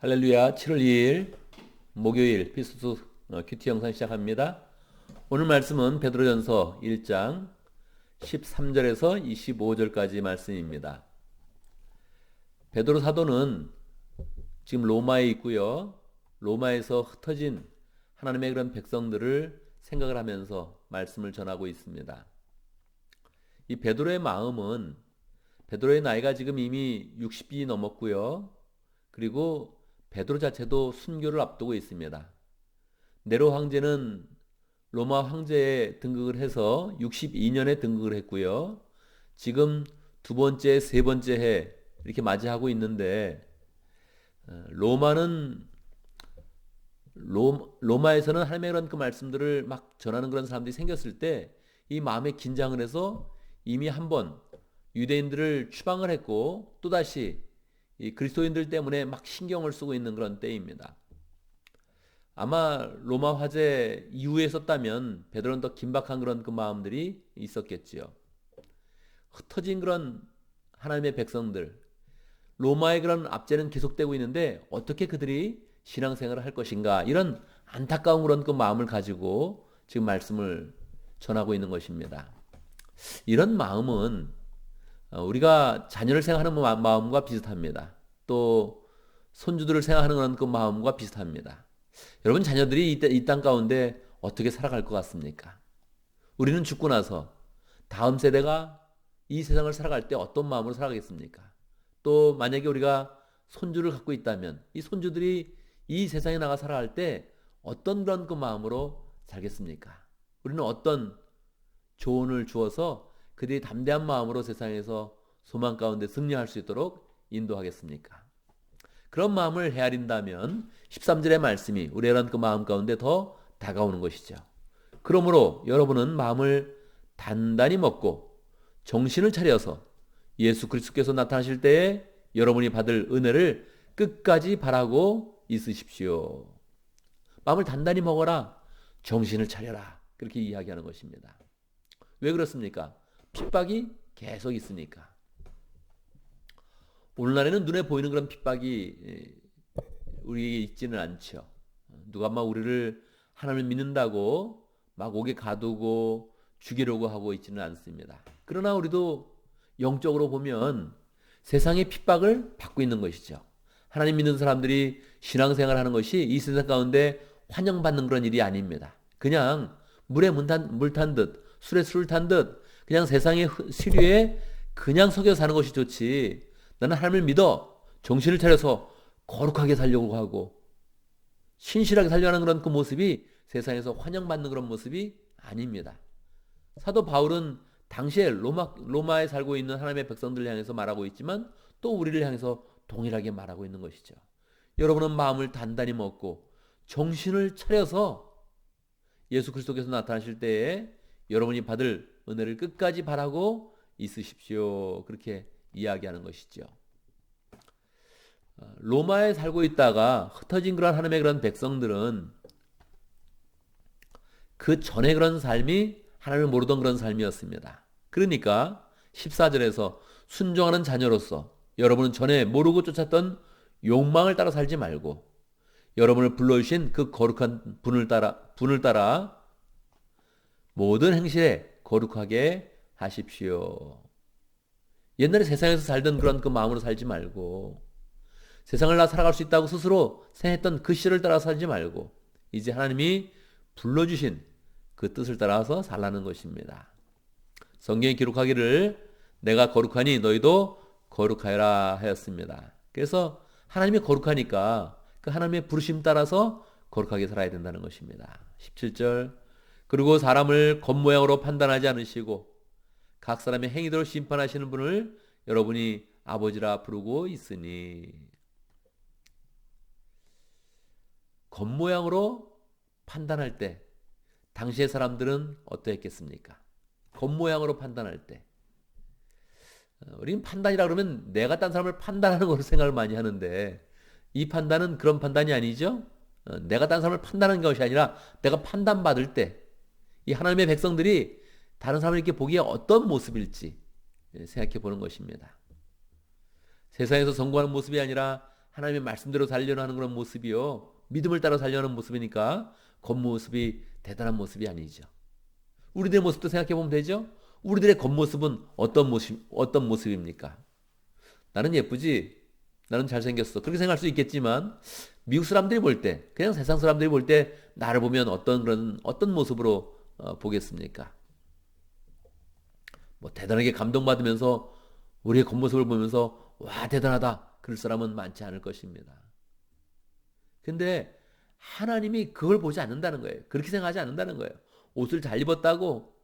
할렐루야. 7월 2일 목요일 피스투 큐티 영상 시작합니다. 오늘 말씀은 베드로전서 1장 13절에서 25절까지 말씀입니다. 베드로 사도는 지금 로마에 있고요. 로마에서 흩어진 하나님의 그런 백성들을 생각을 하면서 말씀을 전하고 있습니다. 이 베드로의 마음은 베드로의 나이가 지금 이미 60이 넘었고요. 그리고 베드로 자체도 순교를 앞두고 있습니다. 네로 황제는 로마 황제에 등극을 해서 62년에 등극을 했고요. 지금 두 번째, 세 번째 해 이렇게 맞이하고 있는데 로마에서는 하나님의 그런 그 말씀들을 막 전하는 그런 사람들이 생겼을 때 이 마음에 긴장을 해서 이미 한번 유대인들을 추방을 했고 또다시 이 그리스도인들 때문에 막 신경을 쓰고 있는 그런 때입니다. 아마 로마 화재 이후에 썼다면 베드로는 더 긴박한 그런 그 마음들이 있었겠지요. 흩어진 그런 하나님의 백성들, 로마의 그런 압제는 계속되고 있는데 어떻게 그들이 신앙생활을 할 것인가, 이런 안타까운 그런 그 마음을 가지고 지금 말씀을 전하고 있는 것입니다. 이런 마음은 우리가 자녀를 생각하는 마음과 비슷합니다. 또 손주들을 생각하는 그런 그 마음과 비슷합니다. 여러분, 자녀들이 이 땅 가운데 어떻게 살아갈 것 같습니까? 우리는 죽고 나서 다음 세대가 이 세상을 살아갈 때 어떤 마음으로 살아가겠습니까? 또 만약에 우리가 손주를 갖고 있다면 이 손주들이 이 세상에 나가 살아갈 때 어떤 그런 그 마음으로 살겠습니까? 우리는 어떤 조언을 주어서 그들이 담대한 마음으로 세상에서 소망 가운데 승리할 수 있도록 인도하겠습니까? 그런 마음을 헤아린다면 13절의 말씀이 우리의 그 마음 가운데 더 다가오는 것이죠. 그러므로 여러분은 마음을 단단히 먹고 정신을 차려서 예수 그리스도께서 나타나실 때에 여러분이 받을 은혜를 끝까지 바라고 있으십시오. 마음을 단단히 먹어라. 정신을 차려라. 그렇게 이야기하는 것입니다. 왜 그렇습니까? 핍박이 계속 있으니까. 오늘날에는 눈에 보이는 그런 핍박이 우리에게 있지는 않죠. 누가 막 우리를 하나님을 믿는다고 막 옥에 가두고 죽이려고 하고 있지는 않습니다. 그러나 우리도 영적으로 보면 세상의 핍박을 받고 있는 것이죠. 하나님 믿는 사람들이 신앙생활하는 것이 이 세상 가운데 환영받는 그런 일이 아닙니다. 그냥 물에 물 탄 듯, 술에 술 탄 듯, 그냥 세상의 시류에 그냥 속여 사는 것이 좋지. 나는 하나님을 믿어 정신을 차려서 거룩하게 살려고 하고 신실하게 살려는 그런 그 모습이 세상에서 환영받는 그런 모습이 아닙니다. 사도 바울은 당시에 로마에 살고 있는 하나님의 백성들을 향해서 말하고 있지만 또 우리를 향해서 동일하게 말하고 있는 것이죠. 여러분은 마음을 단단히 먹고 정신을 차려서 예수 그리스도께서 나타나실 때에 여러분이 받을 은혜를 끝까지 바라고 있으십시오. 그렇게 이야기하는 것이죠. 로마에 살고 있다가 흩어진 그런 하나님의 그런 백성들은 그 전에 그런 삶이 하나님을 모르던 그런 삶이었습니다. 그러니까 14절에서 순종하는 자녀로서 여러분은 전에 모르고 쫓았던 욕망을 따라 살지 말고 여러분을 불러주신 그 거룩한 분을 따라 모든 행실에 거룩하게 하십시오. 옛날에 세상에서 살던 그런 그 마음으로 살지 말고 세상을 나 살아갈 수 있다고 스스로 생각했던 그 시절을 따라 살지 말고 이제 하나님이 불러주신 그 뜻을 따라서 살라는 것입니다. 성경에 기록하기를 내가 거룩하니 너희도 거룩하여라 하였습니다. 그래서 하나님이 거룩하니까 그 하나님의 부르심 따라서 거룩하게 살아야 된다는 것입니다. 17절 그리고 사람을 겉모양으로 판단하지 않으시고 각 사람의 행위대로 심판하시는 분을 여러분이 아버지라 부르고 있으니. 겉모양으로 판단할 때 당시의 사람들은 어떠했겠습니까? 겉모양으로 판단할 때 우리는 판단이라 그러면 내가 딴 사람을 판단하는 걸로 생각을 많이 하는데 이 판단은 그런 판단이 아니죠. 내가 딴 사람을 판단하는 것이 아니라 내가 판단받을 때 이 하나님의 백성들이 다른 사람을 이렇게 보기에 어떤 모습일지 생각해 보는 것입니다. 세상에서 성공하는 모습이 아니라 하나님의 말씀대로 살려는 하는 그런 모습이요. 믿음을 따라 살려는 모습이니까 겉모습이 대단한 모습이 아니죠. 우리들의 모습도 생각해 보면 되죠. 우리들의 겉모습은 어떤 모습입니까? 나는 예쁘지? 나는 잘생겼어. 그렇게 생각할 수 있겠지만 미국 사람들이 볼 때, 그냥 세상 사람들이 볼 때 나를 보면 어떤 모습으로 보겠습니까? 뭐 대단하게 감동받으면서 우리의 겉모습을 보면서 와 대단하다 그럴 사람은 많지 않을 것입니다. 근데 하나님이 그걸 보지 않는다는 거예요. 그렇게 생각하지 않는다는 거예요. 옷을 잘 입었다고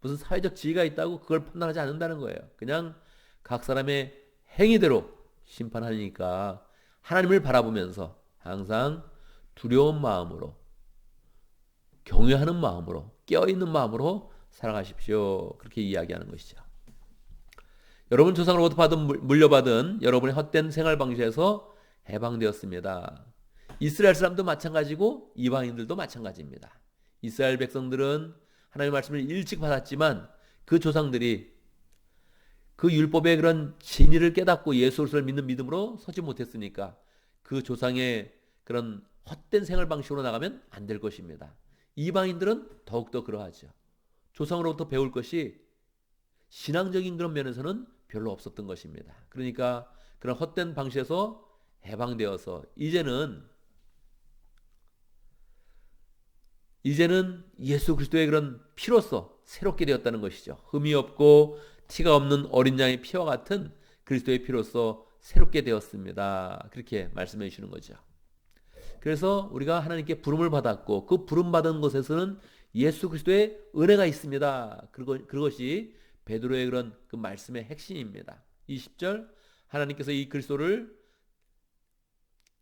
무슨 사회적 지위가 있다고 그걸 판단하지 않는다는 거예요. 그냥 각 사람의 행위대로 심판하니까 하나님을 바라보면서 항상 두려운 마음으로, 경외하는 마음으로, 깨어있는 마음으로 살아가십시오. 그렇게 이야기하는 것이죠. 여러분 조상으로부터 물려받은 여러분의 헛된 생활 방식에서 해방되었습니다. 이스라엘 사람도 마찬가지고 이방인들도 마찬가지입니다. 이스라엘 백성들은 하나님의 말씀을 일찍 받았지만 그 조상들이 그 율법의 그런 진리를 깨닫고 예수 그리스도를 믿는 믿음으로 서지 못했으니까 그 조상의 그런 헛된 생활 방식으로 나가면 안 될 것입니다. 이방인들은 더욱더 그러하죠. 조상으로부터 배울 것이 신앙적인 그런 면에서는 별로 없었던 것입니다. 그러니까 그런 헛된 방식에서 해방되어서 이제는 예수 그리스도의 그런 피로써 새롭게 되었다는 것이죠. 흠이 없고 티가 없는 어린 양의 피와 같은 그리스도의 피로써 새롭게 되었습니다. 그렇게 말씀해 주시는 거죠. 그래서 우리가 하나님께 부름을 받았고 그 부름 받은 곳에서는 예수 그리스도의 은혜가 있습니다. 그것이 베드로의 그런 그 말씀의 핵심입니다. 20절 하나님께서 이 그리스도를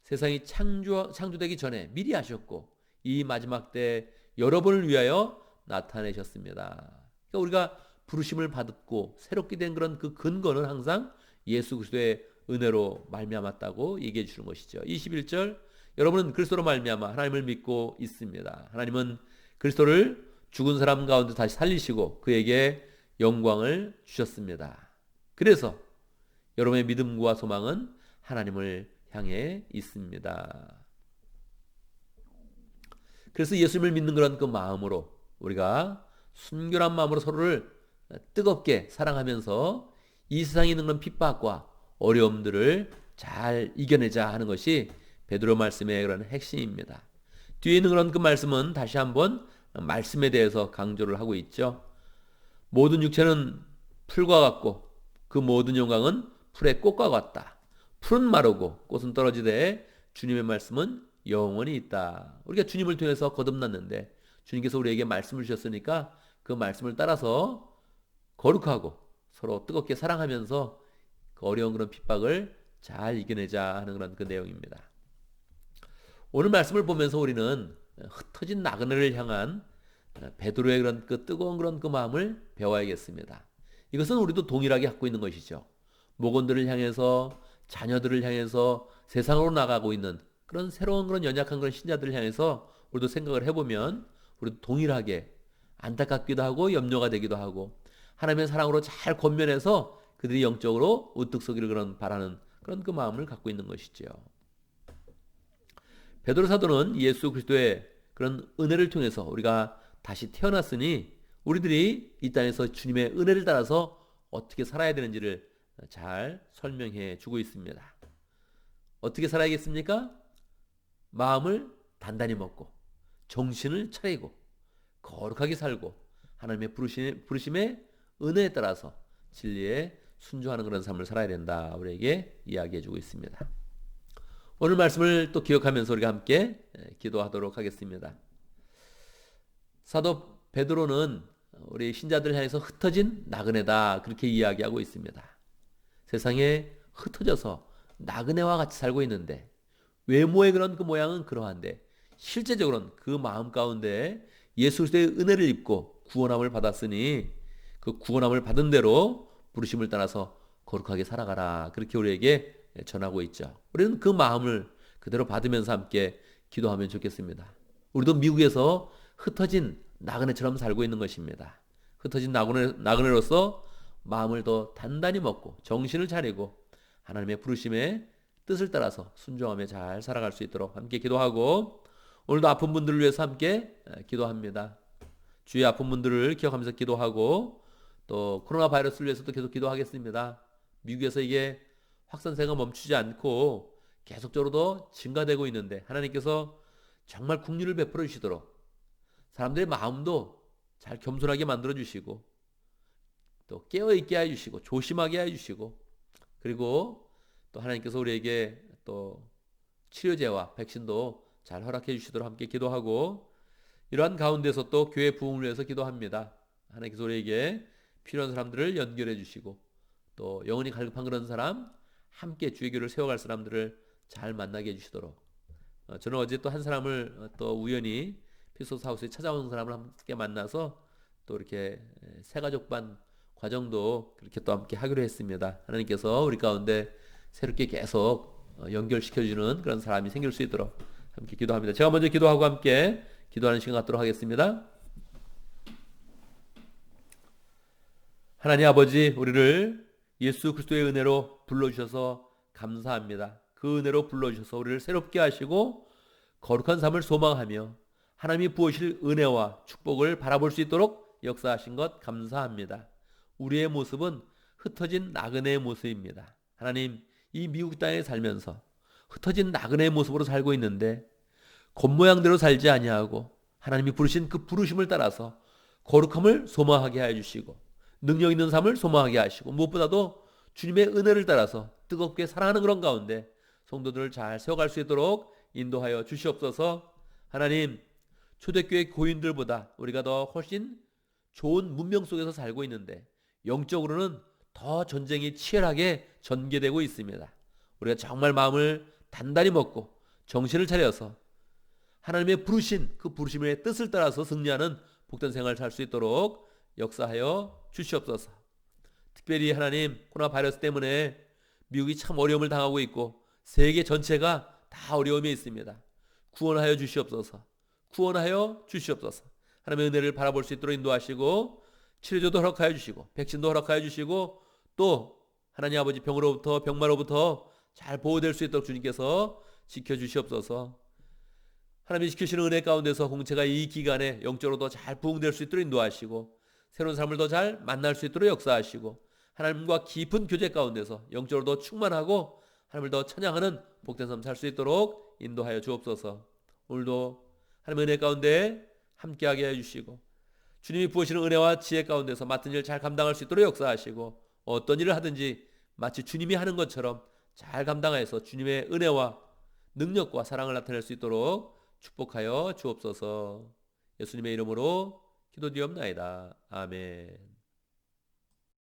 세상이 창조되기 전에 미리 하셨고 이 마지막 때 여러분을 위하여 나타내셨습니다. 그러니까 우리가 부르심을 받았고 새롭게 된 그런 그 근거는 항상 예수 그리스도의 은혜로 말미암았다고 얘기해 주는 것이죠. 21절 여러분은 그리스도로 말미암아 하나님을 믿고 있습니다. 하나님은 그리스도를 죽은 사람 가운데 다시 살리시고 그에게 영광을 주셨습니다. 그래서 여러분의 믿음과 소망은 하나님을 향해 있습니다. 그래서 예수님을 믿는 그런 그 마음으로 우리가 순결한 마음으로 서로를 뜨겁게 사랑하면서 이 세상에 있는 그런 핍박과 어려움들을 잘 이겨내자 하는 것이 베드로 말씀의 그런 핵심입니다. 뒤에 있는 그런 그 말씀은 다시 한번 말씀에 대해서 강조를 하고 있죠. 모든 육체는 풀과 같고 그 모든 영광은 풀의 꽃과 같다. 풀은 마르고 꽃은 떨어지되 주님의 말씀은 영원히 있다. 우리가 주님을 통해서 거듭났는데 주님께서 우리에게 말씀을 주셨으니까 그 말씀을 따라서 거룩하고 서로 뜨겁게 사랑하면서 그 어려운 그런 핍박을 잘 이겨내자 하는 그런 그 내용입니다. 오늘 말씀을 보면서 우리는 흩어진 나그네를 향한 베드로의 그런 그 뜨거운 그런 그 마음을 배워야겠습니다. 이것은 우리도 동일하게 갖고 있는 것이죠. 목원들을 향해서 자녀들을 향해서 세상으로 나가고 있는 그런 새로운 그런 연약한 그런 신자들을 향해서 우리도 생각을 해보면 우리도 동일하게 안타깝기도 하고 염려가 되기도 하고 하나님의 사랑으로 잘 권면해서 그들이 영적으로 우뚝 서기를 바라는 그런 그 마음을 갖고 있는 것이죠. 베드로 사도는 예수 그리스도의 그런 은혜를 통해서 우리가 다시 태어났으니 우리들이 이 땅에서 주님의 은혜를 따라서 어떻게 살아야 되는지를 잘 설명해 주고 있습니다. 어떻게 살아야겠습니까? 마음을 단단히 먹고 정신을 차리고 거룩하게 살고 하나님의 부르심의 은혜에 따라서 진리에 순종하는 그런 삶을 살아야 된다. 우리에게 이야기해 주고 있습니다. 오늘 말씀을 또 기억하면서 우리가 함께 기도하도록 하겠습니다. 사도 베드로는 우리 신자들 향해서 흩어진 나그네다 그렇게 이야기하고 있습니다. 세상에 흩어져서 나그네와 같이 살고 있는데 외모의 그런 그 모양은 그러한데 실제적으로는 그 마음 가운데 예수 그리스도의 은혜를 입고 구원함을 받았으니 그 구원함을 받은 대로 부르심을 따라서 거룩하게 살아가라 그렇게 우리에게 전하고 있죠. 우리는 그 마음을 그대로 받으면서 함께 기도하면 좋겠습니다. 우리도 미국에서 흩어진 나그네처럼 살고 있는 것입니다. 흩어진 나그네로서 마음을 더 단단히 먹고 정신을 차리고 하나님의 부르심에 뜻을 따라서 순종하며 잘 살아갈 수 있도록 함께 기도하고, 오늘도 아픈 분들을 위해서 함께 기도합니다. 주의 아픈 분들을 기억하면서 기도하고, 또 코로나 바이러스를 위해서도 계속 기도하겠습니다. 미국에서 이게 확산세가 멈추지 않고 계속적으로 증가되고 있는데, 하나님께서 정말 긍휼을 베풀어 주시도록 사람들의 마음도 잘 겸손하게 만들어 주시고, 또 깨어있게 해주시고, 조심하게 해주시고, 그리고 또 하나님께서 우리에게 또 치료제와 백신도 잘 허락해 주시도록 함께 기도하고, 이러한 가운데서 또 교회 부흥을 위해서 기도합니다. 하나님께서 우리에게 필요한 사람들을 연결해 주시고, 또 영혼이 갈급한 그런 사람, 함께 주의 교회를 세워갈 사람들을 잘 만나게 해주시도록, 저는 어제 또 한 사람을 또 우연히 피소스 하우스에 찾아온 사람을 함께 만나서 또 이렇게 새가족반 과정도 그렇게 또 함께 하기로 했습니다. 하나님께서 우리 가운데 새롭게 계속 연결시켜주는 그런 사람이 생길 수 있도록 함께 기도합니다. 제가 먼저 기도하고 함께 기도하는 시간 갖도록 하겠습니다. 하나님 아버지, 우리를 예수 그리스도의 은혜로 불러주셔서 감사합니다. 그 은혜로 불러주셔서 우리를 새롭게 하시고 거룩한 삶을 소망하며 하나님이 부으실 은혜와 축복을 바라볼 수 있도록 역사하신 것 감사합니다. 우리의 모습은 흩어진 나그네의 모습입니다. 하나님, 이 미국 땅에 살면서 흩어진 나그네의 모습으로 살고 있는데 겉모양대로 살지 아니하고 하나님이 부르신 그 부르심을 따라서 거룩함을 소망하게 하여 주시고 능력 있는 삶을 소망하게 하시고, 무엇보다도 주님의 은혜를 따라서 뜨겁게 사랑하는 그런 가운데 성도들을 잘 세워갈 수 있도록 인도하여 주시옵소서. 하나님, 초대교회 고인들보다 우리가 더 훨씬 좋은 문명 속에서 살고 있는데 영적으로는 더 전쟁이 치열하게 전개되고 있습니다. 우리가 정말 마음을 단단히 먹고 정신을 차려서 하나님의 부르신 그 부르심의 뜻을 따라서 승리하는 복된 생활을 살 수 있도록 역사하여 주시옵소서. 특별히 하나님, 코로나 바이러스 때문에 미국이 참 어려움을 당하고 있고 세계 전체가 다 어려움에 있습니다. 구원하여 주시옵소서. 구원하여 주시옵소서. 하나님의 은혜를 바라볼 수 있도록 인도하시고 치료제도 허락하여 주시고 백신도 허락하여 주시고, 또 하나님 아버지 병으로부터 병마로부터 잘 보호될 수 있도록 주님께서 지켜주시옵소서. 하나님이 지키시는 은혜 가운데서 공체가 이 기간에 영적으로도 잘 부흥될 수 있도록 인도하시고 새로운 삶을 더 잘 만날 수 있도록 역사하시고 하나님과 깊은 교제 가운데서 영적으로도 충만하고 하나님을 더 찬양하는 복된 삶 살 수 있도록 인도하여 주옵소서. 오늘도 하나님의 은혜 가운데 함께하게 해주시고 주님이 부으시는 은혜와 지혜 가운데서 맡은 일 잘 감당할 수 있도록 역사하시고, 어떤 일을 하든지 마치 주님이 하는 것처럼 잘 감당해서 주님의 은혜와 능력과 사랑을 나타낼 수 있도록 축복하여 주옵소서. 예수님의 이름으로 기도드리옵나이다. 아멘.